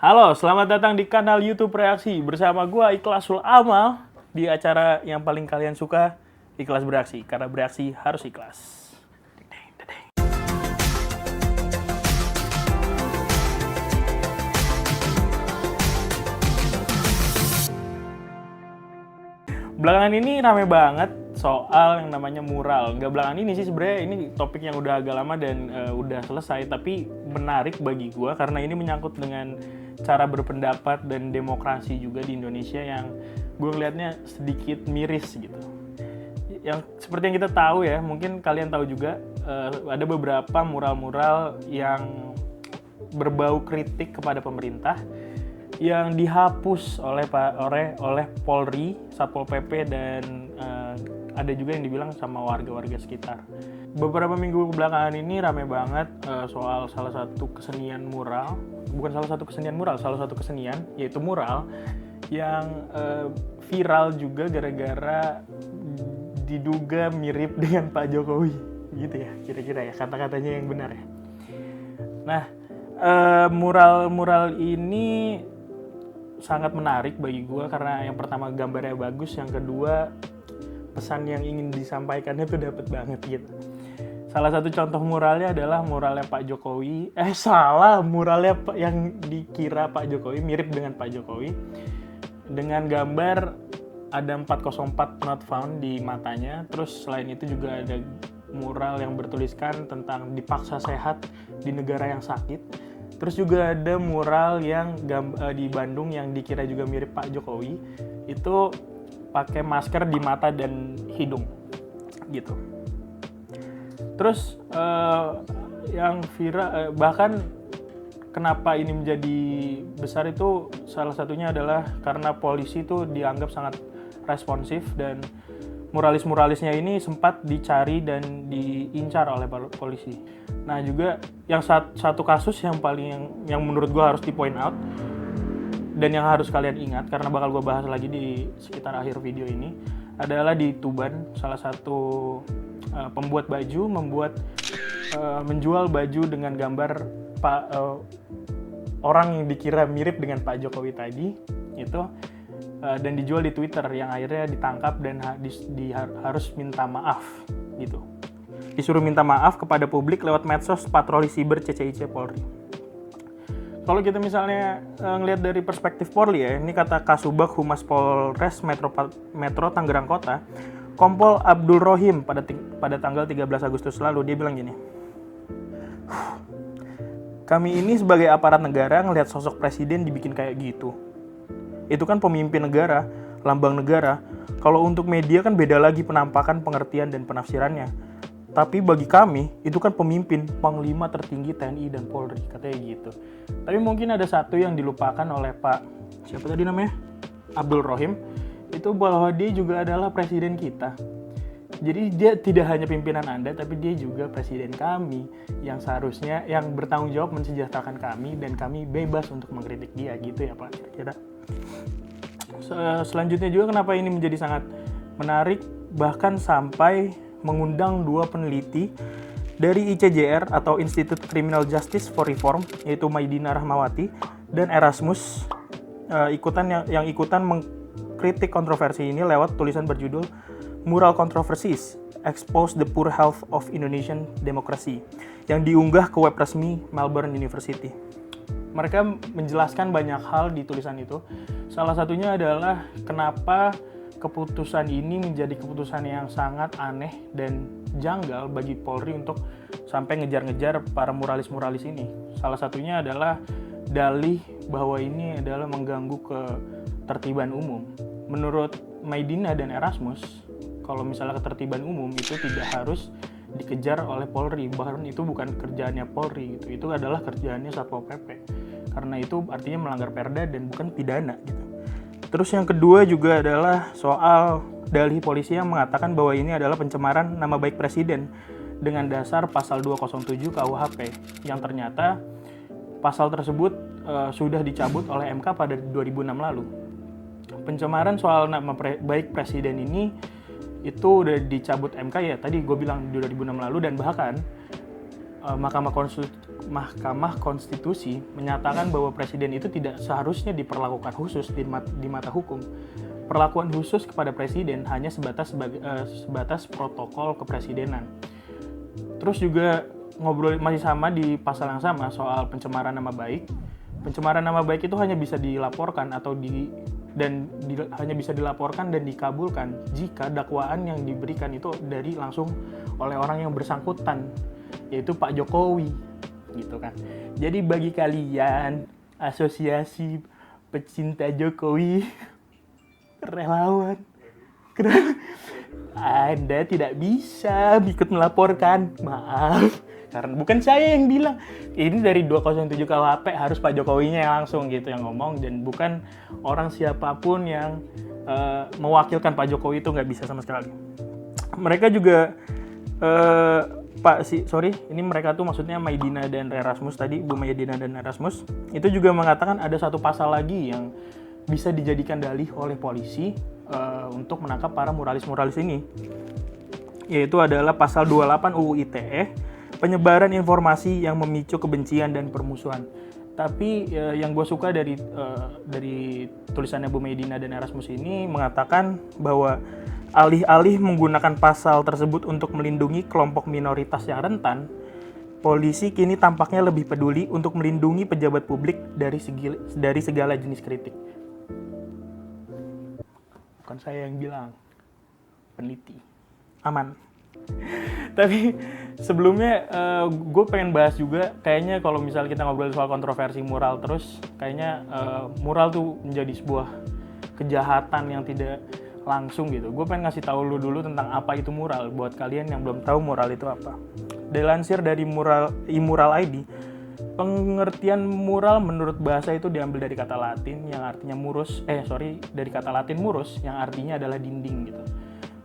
Halo, selamat datang di kanal YouTube Reaksi bersama gua Ikhlasul Amal di acara yang paling kalian suka, Ikhlas Beraksi. Karena beraksi harus ikhlas. Belakangan ini rame banget soal yang namanya mural. Nggak belakangan ini sih sebenarnya, ini topik yang udah agak lama dan udah selesai. Tapi menarik bagi gue karena ini menyangkut dengan cara berpendapat dan demokrasi juga di Indonesia yang gue ngelihatnya sedikit miris gitu. Yang seperti yang kita tahu ya, mungkin kalian tahu juga ada beberapa mural-mural yang berbau kritik kepada pemerintah yang dihapus oleh Polri, Satpol PP dan ada juga yang dibilang sama warga-warga sekitar. Beberapa minggu belakangan ini rame banget soal salah satu kesenian mural, salah satu kesenian yaitu mural yang viral juga gara-gara diduga mirip dengan Pak Jokowi, gitu ya, kira-kira ya kata-katanya yang benar ya. Nah, mural ini sangat menarik bagi gue karena yang pertama gambarnya bagus, yang kedua pesan yang ingin disampaikannya tuh dapet banget gitu. Salah satu contoh muralnya adalah muralnya Pak Jokowi, muralnya yang dikira Pak Jokowi mirip dengan Pak Jokowi dengan gambar ada 404 not found di matanya. Terus selain itu juga ada mural yang bertuliskan tentang dipaksa sehat di negara yang sakit. Terus juga ada mural yang di Bandung yang dikira juga mirip Pak Jokowi, itu pakai masker di mata dan hidung, gitu. Terus yang viral, bahkan kenapa ini menjadi besar itu salah satunya adalah karena polisi itu dianggap sangat responsif dan muralis-muralisnya ini sempat dicari dan diincar oleh polisi. Nah juga yang satu kasus yang menurut gue harus di point out dan yang harus kalian ingat karena bakal gue bahas lagi di sekitar akhir video ini adalah di Tuban, salah satu pembuat baju menjual baju dengan gambar orang yang dikira mirip dengan Pak Jokowi tadi itu dan dijual di Twitter yang akhirnya ditangkap dan harus minta maaf gitu. Disuruh minta maaf kepada publik lewat medsos patroli siber CCIC Polri. Kalau kita misalnya ngelihat dari perspektif Polri ya, ini kata Kasubag Humas Polres Metro Tangerang Kota, Kompol Abdul Rohim pada tanggal 13 Agustus lalu, dia bilang gini, kami ini sebagai aparat negara ngelihat sosok presiden dibikin kayak gitu. Itu kan pemimpin negara, lambang negara. Kalau untuk media kan beda lagi penampakan, pengertian, dan penafsirannya. Tapi bagi kami, itu kan pemimpin, panglima tertinggi TNI dan Polri, katanya gitu. Tapi mungkin ada satu yang dilupakan oleh Pak, siapa tadi namanya? Abdul Rohim, itu bahwa dia juga adalah presiden kita. Jadi dia tidak hanya pimpinan Anda, tapi dia juga presiden kami, yang seharusnya, yang bertanggung jawab mensejahterakan kami, dan kami bebas untuk mengkritik dia, gitu ya Pak, kira-kira. Selanjutnya juga kenapa ini menjadi sangat menarik, bahkan sampai mengundang dua peneliti dari ICJR atau Institute Criminal Justice for Reform, yaitu Maidina Rahmawati dan Erasmus, yang ikutan mengkritik kontroversi ini lewat tulisan berjudul Mural Controversies, Expose the Poor Health of Indonesian Democracy, yang diunggah ke web resmi Melbourne University. Mereka menjelaskan banyak hal di tulisan itu. Salah satunya adalah kenapa keputusan ini menjadi keputusan yang sangat aneh dan janggal bagi Polri untuk sampai ngejar-ngejar para muralis-muralis ini. Salah satunya adalah dalih bahwa ini adalah mengganggu ketertiban umum. Menurut Maidina dan Erasmus, kalau misalnya ketertiban umum itu tidak harus dikejar oleh Polri, bahkan itu bukan kerjaannya Polri, itu adalah kerjaannya Satpol PP. Karena itu artinya melanggar perda dan bukan pidana gitu. Terus yang kedua juga adalah soal dalih polisi yang mengatakan bahwa ini adalah pencemaran nama baik presiden dengan dasar pasal 207 KUHP yang ternyata pasal tersebut sudah dicabut oleh MK pada 2006 lalu. Pencemaran soal nama baik presiden ini itu udah dicabut MK ya, tadi gue bilang 2006 lalu, dan bahkan Mahkamah Konstitusi menyatakan bahwa presiden itu tidak seharusnya diperlakukan khusus di mata hukum. Perlakuan khusus kepada presiden hanya sebatas protokol kepresidenan. Terus juga ngobrol masih sama di pasal yang sama soal pencemaran nama baik. Pencemaran nama baik itu hanya bisa dilaporkan hanya bisa dilaporkan dan dikabulkan jika dakwaan yang diberikan itu dari langsung oleh orang yang bersangkutan, yaitu Pak Jokowi, gitu kan. Jadi bagi kalian asosiasi pecinta Jokowi, relawan, Anda tidak bisa ikut melaporkan, maaf. Karena bukan saya yang bilang, ini dari 207 KUHP harus Pak Jokowinya yang langsung gitu yang ngomong, dan bukan orang siapapun yang mewakilkan Pak Jokowi, itu nggak bisa sama sekali. Mereka juga ini mereka tuh maksudnya Maidina dan Erasmus tadi, Bu Maidina dan Erasmus, itu juga mengatakan ada satu pasal lagi yang bisa dijadikan dalih oleh polisi untuk menangkap para muralis-muralis ini, yaitu adalah pasal 28 UU ITE, penyebaran informasi yang memicu kebencian dan permusuhan. Tapi yang gue suka dari tulisannya Bu Medina dan Erasmus ini mengatakan bahwa alih-alih menggunakan pasal tersebut untuk melindungi kelompok minoritas yang rentan, polisi kini tampaknya lebih peduli untuk melindungi pejabat publik dari segala jenis kritik. Bukan saya yang bilang, peneliti. Aman. Tapi sebelumnya gue pengen bahas juga, kayaknya kalau misalnya kita ngobrol soal kontroversi mural terus, kayaknya mural tuh menjadi sebuah kejahatan yang tidak langsung gitu. Gue pengen ngasih tahu lu dulu tentang apa itu mural, buat kalian yang belum tahu mural itu apa. Dilansir dari Mural ID, pengertian mural menurut bahasa itu diambil dari kata Latin yang artinya dari kata Latin murus yang artinya adalah dinding gitu.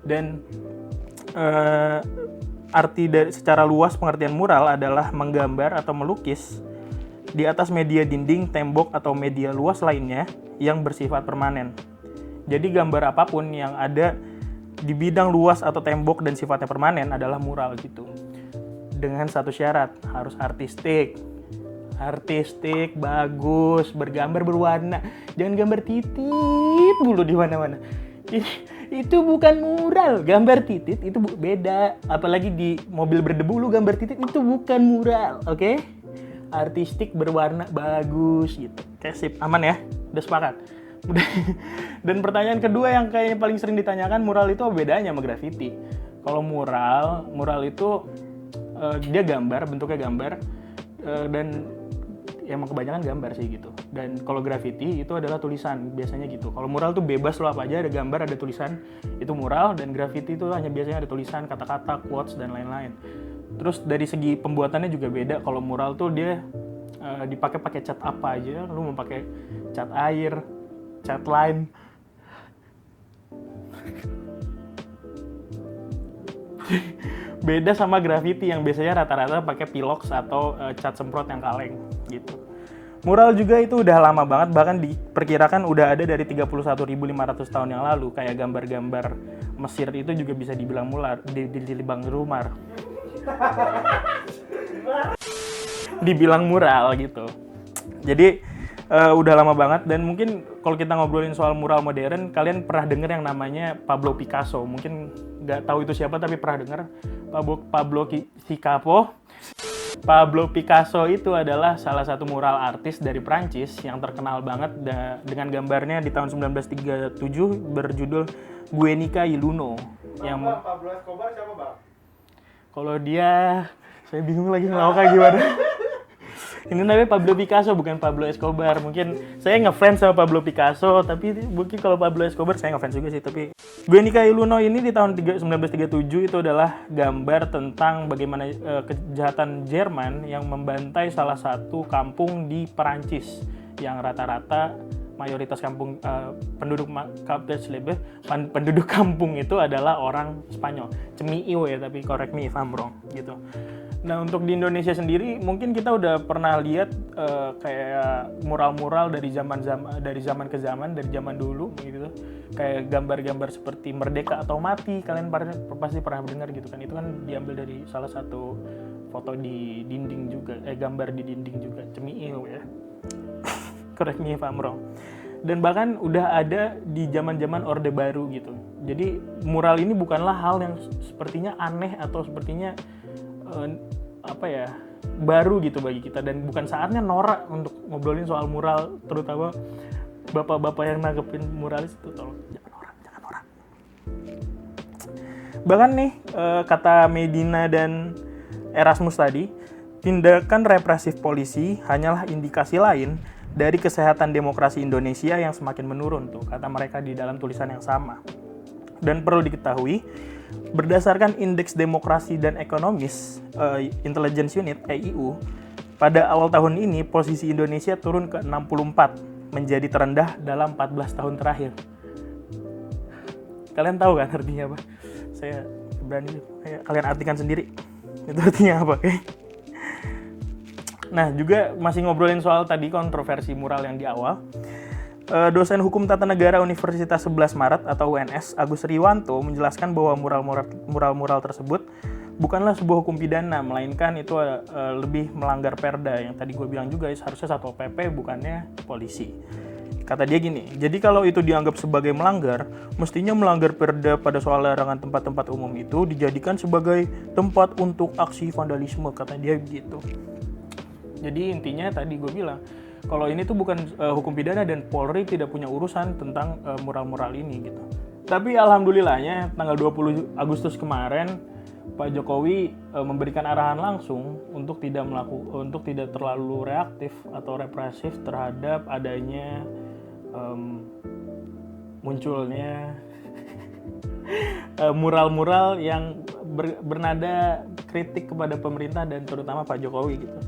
Dan secara luas pengertian mural adalah menggambar atau melukis di atas media dinding, tembok, atau media luas lainnya yang bersifat permanen. Jadi gambar apapun yang ada di bidang luas atau tembok dan sifatnya permanen adalah mural gitu. Dengan satu syarat, harus artistik, bagus, bergambar berwarna. Jangan gambar titit mulu di mana-mana. Itu bukan mural. Gambar titit itu beda. Apalagi di mobil berdebu lu gambar titit, itu bukan mural, oke? Artistik, berwarna, bagus gitu. Oke, sip, aman ya? Udah sepakat? Dan pertanyaan kedua yang kayaknya paling sering ditanyakan, mural itu apa bedanya sama graffiti? Kalau mural itu dia gambar, bentuknya gambar, dan emang kebanyakan gambar sih gitu. Dan kalau graffiti itu adalah tulisan, biasanya gitu. Kalau mural tuh bebas lo apa aja, ada gambar, ada tulisan, itu mural. Dan graffiti itu hanya biasanya ada tulisan, kata-kata, quotes, dan lain-lain. Terus dari segi pembuatannya juga beda. Kalau mural tuh dia dipakai cat apa aja. Lu mau pakai cat air, cat line, beda sama graffiti yang biasanya rata-rata pakai pilox atau cat semprot yang kaleng gitu. Mural juga itu udah lama banget, bahkan diperkirakan udah ada dari 31.500 tahun yang lalu. Kayak gambar-gambar Mesir itu juga bisa dibilang dibilang mural gitu. Jadi udah lama banget, dan mungkin kalau kita ngobrolin soal mural modern, kalian pernah dengar yang namanya Pablo Picasso. Mungkin nggak tahu itu siapa, tapi pernah dengar Pablo Picasso itu adalah salah satu mural artis dari Prancis yang terkenal banget dengan gambarnya di tahun 1937 berjudul Guernica y Luno. Yang Pablo Escobar siapa, Bang? Kalau dia, saya bingung lagi ngelawak gimana. Ini namanya Pablo Picasso, bukan Pablo Escobar. Mungkin saya ngefans sama Pablo Picasso, tapi mungkin kalau Pablo Escobar saya ngefans juga sih. Tapi Guernica y Luno ini di tahun 1937 itu adalah gambar tentang bagaimana kejahatan Jerman yang membantai salah satu kampung di Perancis yang rata-rata mayoritas penduduk kampung itu adalah orang Spanyol. Cemio ya, tapi correct me if I'm wrong gitu. Nah, untuk di Indonesia sendiri mungkin kita udah pernah lihat kayak mural-mural dari zaman ke zaman, dari zaman dulu gitu. Kayak gambar-gambar seperti merdeka atau mati, kalian pasti pernah dengar gitu kan. Itu kan diambil dari salah satu foto di dinding juga, gambar di dinding juga, cemil ya. Correct me if I'm wrong. Dan bahkan udah ada di zaman-zaman Orde Baru gitu. Jadi mural ini bukanlah hal yang sepertinya aneh atau sepertinya baru gitu bagi kita, dan bukan saatnya norak untuk ngobrolin soal mural, terutama bapak-bapak yang nanggepin muralis itu. Tolong jangan norak. Bahkan nih kata Medina dan Erasmus tadi, tindakan represif polisi hanyalah indikasi lain dari kesehatan demokrasi Indonesia yang semakin menurun, tuh kata mereka di dalam tulisan yang sama. Dan perlu diketahui, berdasarkan Indeks Demokrasi dan Ekonomis Intelligence Unit (EIU), pada awal tahun ini posisi Indonesia turun ke 64, menjadi terendah dalam 14 tahun terakhir. Kalian tahu kan artinya apa? Saya berani kalian artikan sendiri. Itu artinya apa? Nah, juga masih ngobrolin soal tadi kontroversi mural yang di awal. Dosen Hukum Tata Negara Universitas 11 Maret atau UNS, Agus Riwanto, menjelaskan bahwa mural-mural tersebut bukanlah sebuah hukum pidana, melainkan itu lebih melanggar perda, yang tadi gue bilang juga seharusnya Satpol PP bukannya polisi. Kata dia gini, jadi kalau itu dianggap sebagai melanggar, mestinya melanggar perda pada soal larangan tempat-tempat umum itu dijadikan sebagai tempat untuk aksi vandalisme, kata dia begitu. Jadi intinya tadi gue bilang, kalau ini tuh bukan hukum pidana dan Polri tidak punya urusan tentang mural-mural ini gitu. Tapi alhamdulillahnya tanggal 20 Agustus kemarin Pak Jokowi memberikan arahan langsung untuk tidak terlalu reaktif atau represif terhadap adanya munculnya mural-mural yang bernada kritik kepada pemerintah dan terutama Pak Jokowi gitu.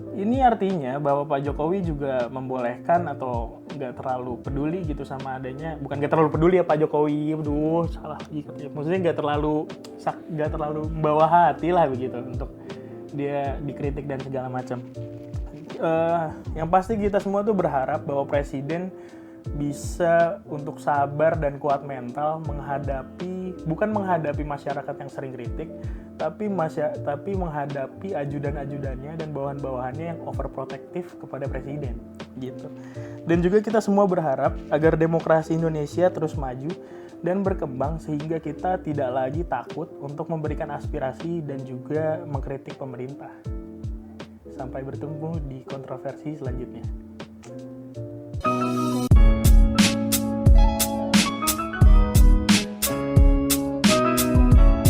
Ini artinya bahwa Pak Jokowi juga membolehkan atau nggak terlalu peduli gitu sama adanya, bukan nggak terlalu peduli ya Pak Jokowi, salah lagi katanya. Maksudnya nggak terlalu membawa hati lah begitu untuk dia dikritik dan segala macam. Yang pasti kita semua tuh berharap bahwa Presiden bisa untuk sabar dan kuat mental bukan menghadapi masyarakat yang sering kritik, tapi menghadapi ajudan-ajudannya dan bawahan-bawahannya yang overprotective kepada presiden gitu. Dan juga kita semua berharap agar demokrasi Indonesia terus maju dan berkembang sehingga kita tidak lagi takut untuk memberikan aspirasi dan juga mengkritik pemerintah. Sampai bertemu di kontroversi selanjutnya.